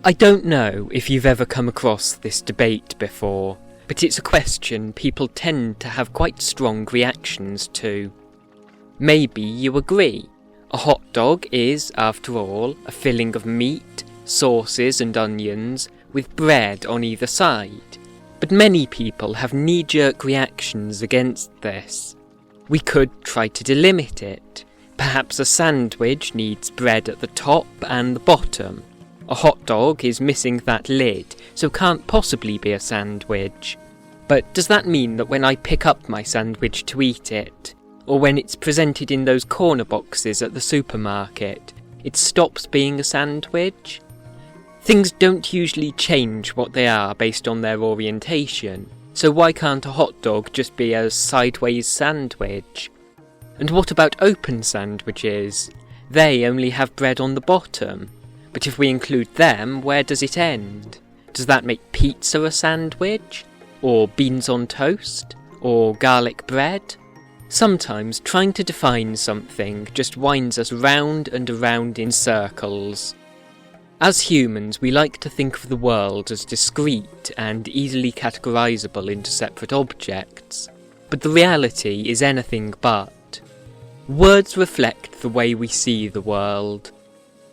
I don't know if you've ever come across this debate before, but it's a question people tend to have quite strong reactions to. Maybe you agree. A hot dog is, after all, a filling of meat, sauces and onions, with bread on either side. But many people have knee-jerk reactions against this. We could try to delimit it. Perhaps a sandwich needs bread at the top and the bottom. A hot dog is missing that lid, so can't possibly be a sandwich. But does that mean that when I pick up my sandwich to eat it, or when it's presented in those corner boxes at the supermarket, it stops being a sandwich? Things don't usually change what they are based on their orientation, so why can't a hot dog just be a sideways sandwich? And what about open sandwiches? They only have bread on the bottom. But if we include them, where does it end? Does that make pizza a sandwich? Or beans on toast? Or garlic bread? Sometimes trying to define something just winds us round and around in circles. As humans, we like to think of the world as discrete and easily categorizable into separate objects, but the reality is anything but. Words reflect the way we see the world.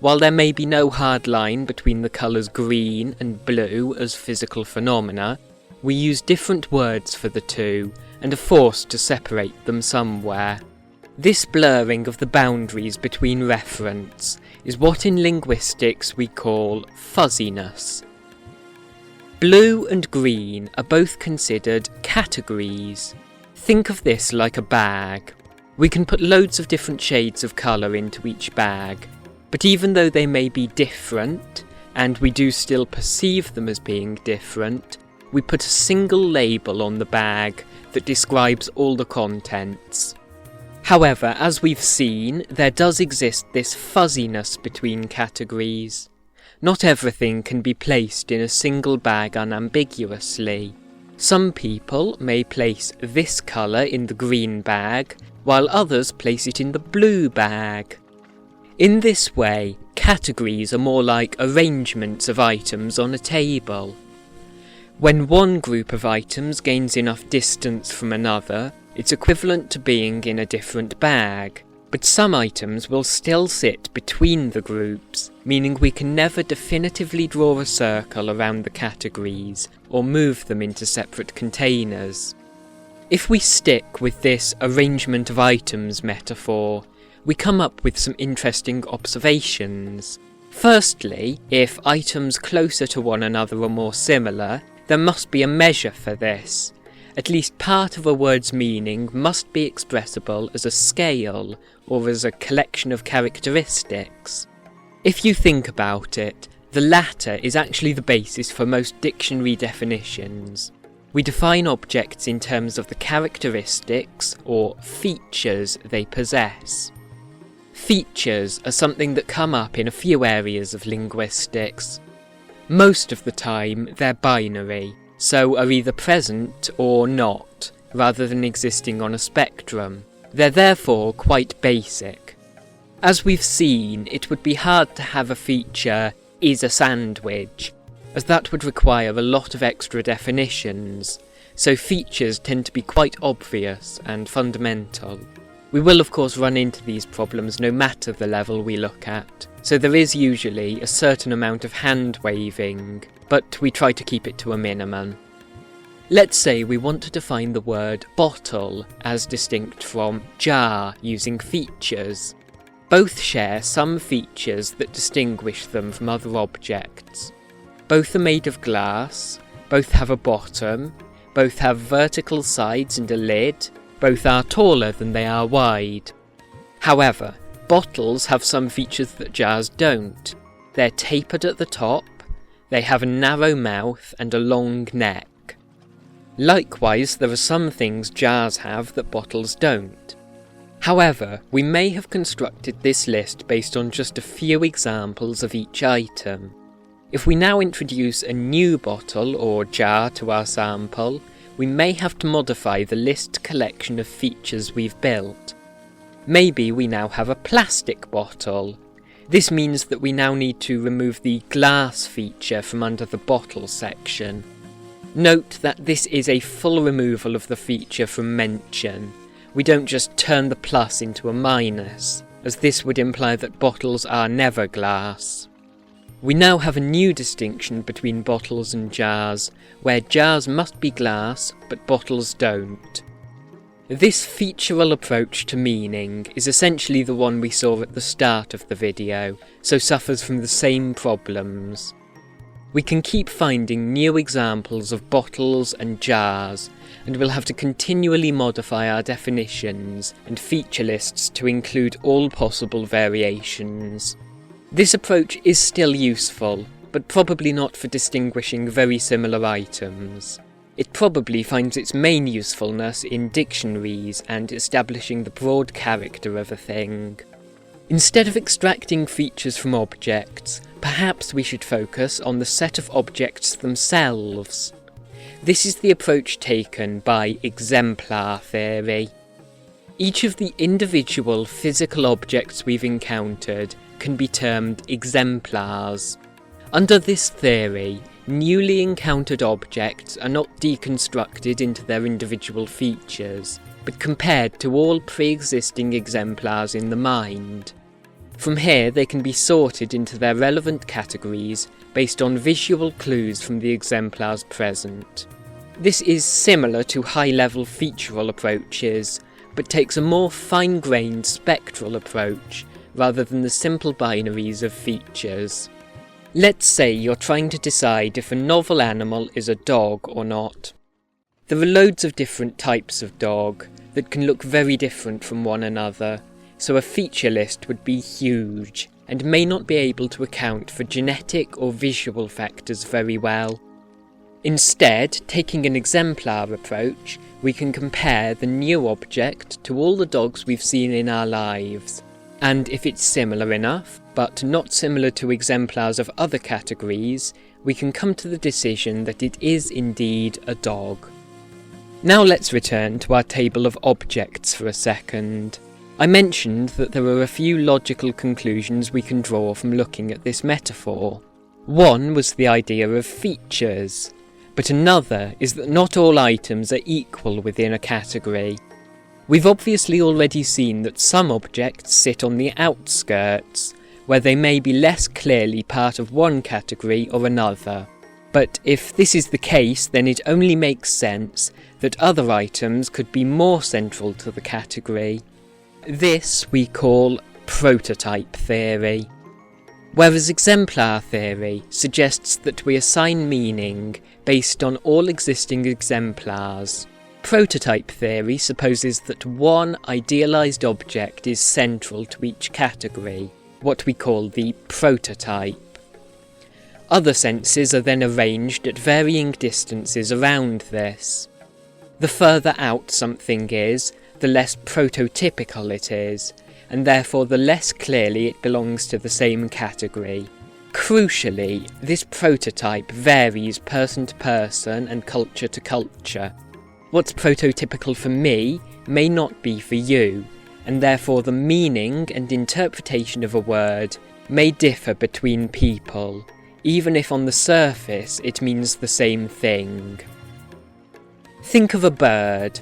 While there may be no hard line between the colours green and blue as physical phenomena, we use different words for the two and are forced to separate them somewhere. This blurring of the boundaries between referents is what in linguistics we call fuzziness. Blue and green are both considered categories. Think of this like a bag. We can put loads of different shades of colour into each bag, but even though they may be different, and we do still perceive them as being different, we put a single label on the bag that describes all the contents. However, as we've seen, there does exist this fuzziness between categories. Not everything can be placed in a single bag unambiguously. Some people may place this colour in the green bag, while others place it in the blue bag. In this way, categories are more like arrangements of items on a table. When one group of items gains enough distance from another, it's equivalent to being in a different bag, but some items will still sit between the groups, meaning we can never definitively draw a circle around the categories or move them into separate containers. If we stick with this arrangement of items metaphor, we come up with some interesting observations. Firstly, if items closer to one another are more similar, there must be a measure for this. At least part of a word's meaning must be expressible as a scale or as a collection of characteristics. If you think about it, the latter is actually the basis for most dictionary definitions. We define objects in terms of the characteristics or features they possess. Features are something that come up in a few areas of linguistics. Most of the time they're binary, so are either present or not, rather than existing on a spectrum. They're therefore quite basic. As we've seen, it would be hard to have a feature is a sandwich, as that would require a lot of extra definitions, so features tend to be quite obvious and fundamental. We will of course run into these problems no matter the level we look at, so there is usually a certain amount of hand-waving, but we try to keep it to a minimum. Let's say we want to define the word bottle as distinct from jar using features. Both share some features that distinguish them from other objects. Both are made of glass, both have a bottom, both have vertical sides and a lid, both are taller than they are wide. However, bottles have some features that jars don't. They're tapered at the top, they have a narrow mouth and a long neck. Likewise, there are some things jars have that bottles don't. However, we may have constructed this list based on just a few examples of each item. If we now introduce a new bottle or jar to our sample, we may have to modify the list collection of features we've built. Maybe we now have a plastic bottle. This means that we now need to remove the glass feature from under the bottle section. Note that this is a full removal of the feature from mention. We don't just turn the plus into a minus, as this would imply that bottles are never glass. We now have a new distinction between bottles and jars, where jars must be glass, but bottles don't. This featural approach to meaning is essentially the one we saw at the start of the video, so suffers from the same problems. We can keep finding new examples of bottles and jars, and we'll have to continually modify our definitions and feature lists to include all possible variations. This approach is still useful, but probably not for distinguishing very similar items. It probably finds its main usefulness in dictionaries and establishing the broad character of a thing. Instead of extracting features from objects, perhaps we should focus on the set of objects themselves. This is the approach taken by exemplar theory. Each of the individual physical objects we've encountered can be termed exemplars. Under this theory, newly encountered objects are not deconstructed into their individual features, but compared to all pre-existing exemplars in the mind. From here they can be sorted into their relevant categories based on visual clues from the exemplars present. This is similar to high-level featural approaches, but takes a more fine-grained spectral approach rather than the simple binaries of features. Let's say you're trying to decide if a novel animal is a dog or not. There are loads of different types of dog that can look very different from one another, so a feature list would be huge and may not be able to account for genetic or visual factors very well. Instead, taking an exemplar approach, we can compare the new object to all the dogs we've seen in our lives, and if it's similar enough, but not similar to exemplars of other categories, we can come to the decision that it is indeed a dog. Now let's return to our table of objects for a second. I mentioned that there are a few logical conclusions we can draw from looking at this metaphor. One was the idea of features, but another is that not all items are equal within a category. We've obviously already seen that some objects sit on the outskirts, where they may be less clearly part of one category or another. But if this is the case, then it only makes sense that other items could be more central to the category. This we call prototype theory. Whereas exemplar theory suggests that we assign meaning based on all existing exemplars, prototype theory supposes that one idealized object is central to each category, what we call the prototype. Other senses are then arranged at varying distances around this. The further out something is, the less prototypical it is, and therefore the less clearly it belongs to the same category. Crucially, this prototype varies person to person and culture to culture. What's prototypical for me may not be for you, and therefore the meaning and interpretation of a word may differ between people, even if on the surface it means the same thing. Think of a bird.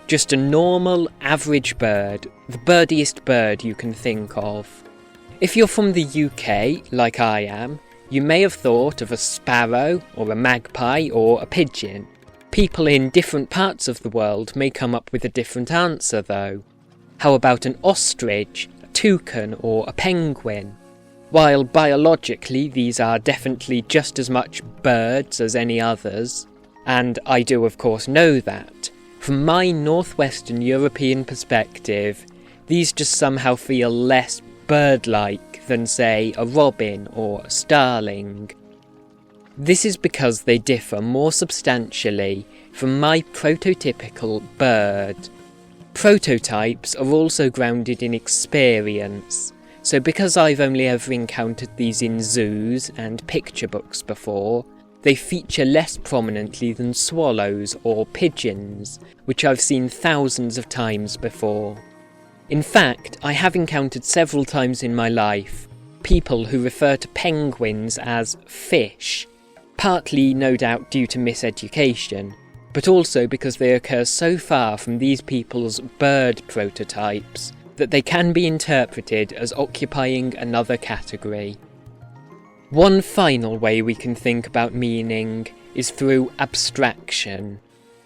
Just a normal, average bird, the birdiest bird you can think of. If you're from the UK, like I am, you may have thought of a sparrow, or a magpie, or a pigeon. People in different parts of the world may come up with a different answer though. How about an ostrich, a toucan, or a penguin? While biologically these are definitely just as much birds as any others, and I do of course know that, from my northwestern European perspective, these just somehow feel less bird-like than, say, a robin or a starling. This is because they differ more substantially from my prototypical bird. Prototypes are also grounded in experience, so because I've only ever encountered these in zoos and picture books before, they feature less prominently than swallows or pigeons, which I've seen thousands of times before. In fact, I have encountered several times in my life people who refer to penguins as fish, partly no doubt due to miseducation, but also because they occur so far from these people's bird prototypes that they can be interpreted as occupying another category. One final way we can think about meaning is through abstraction.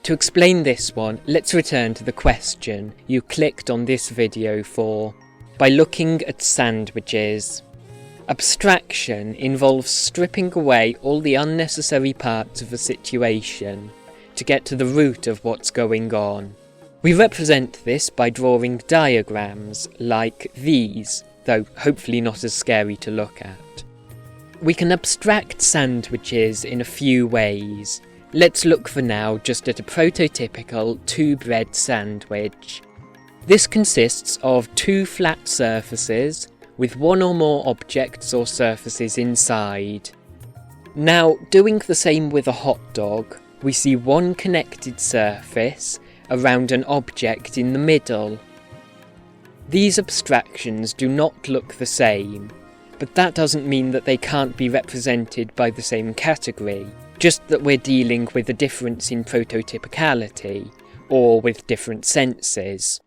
To explain this one, let's return to the question you clicked on this video for, by looking at sandwiches. Abstraction involves stripping away all the unnecessary parts of a situation to get to the root of what's going on. We represent this by drawing diagrams like these, though hopefully not as scary to look at. We can abstract sandwiches in a few ways. Let's look for now just at a prototypical two-bread sandwich. This consists of two flat surfaces with one or more objects or surfaces inside. Now, doing the same with a hot dog, we see one connected surface around an object in the middle. These abstractions do not look the same, but that doesn't mean that they can't be represented by the same category, just that we're dealing with a difference in prototypicality, or with different senses.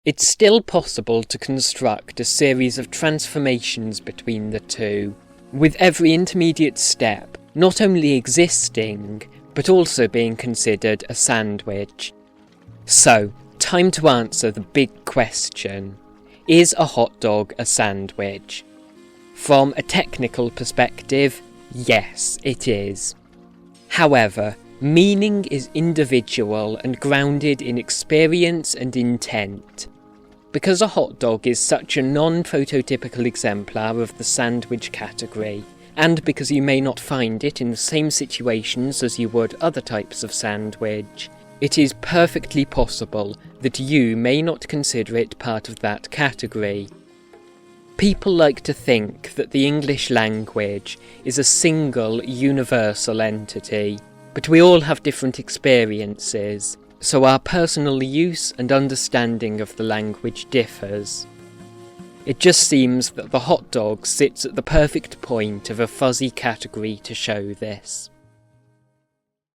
It's still possible to construct a series of transformations between the two, with every intermediate step not only existing, but also being considered a sandwich. So, time to answer the big question. Is a hot dog a sandwich? From a technical perspective, yes, it is. However, meaning is individual and grounded in experience and intent. Because a hot dog is such a non-prototypical exemplar of the sandwich category, and because you may not find it in the same situations as you would other types of sandwich, it is perfectly possible that you may not consider it part of that category. People like to think that the English language is a single, universal entity, but we all have different experiences, so our personal use and understanding of the language differs. It just seems that the hot dog sits at the perfect point of a fuzzy category to show this.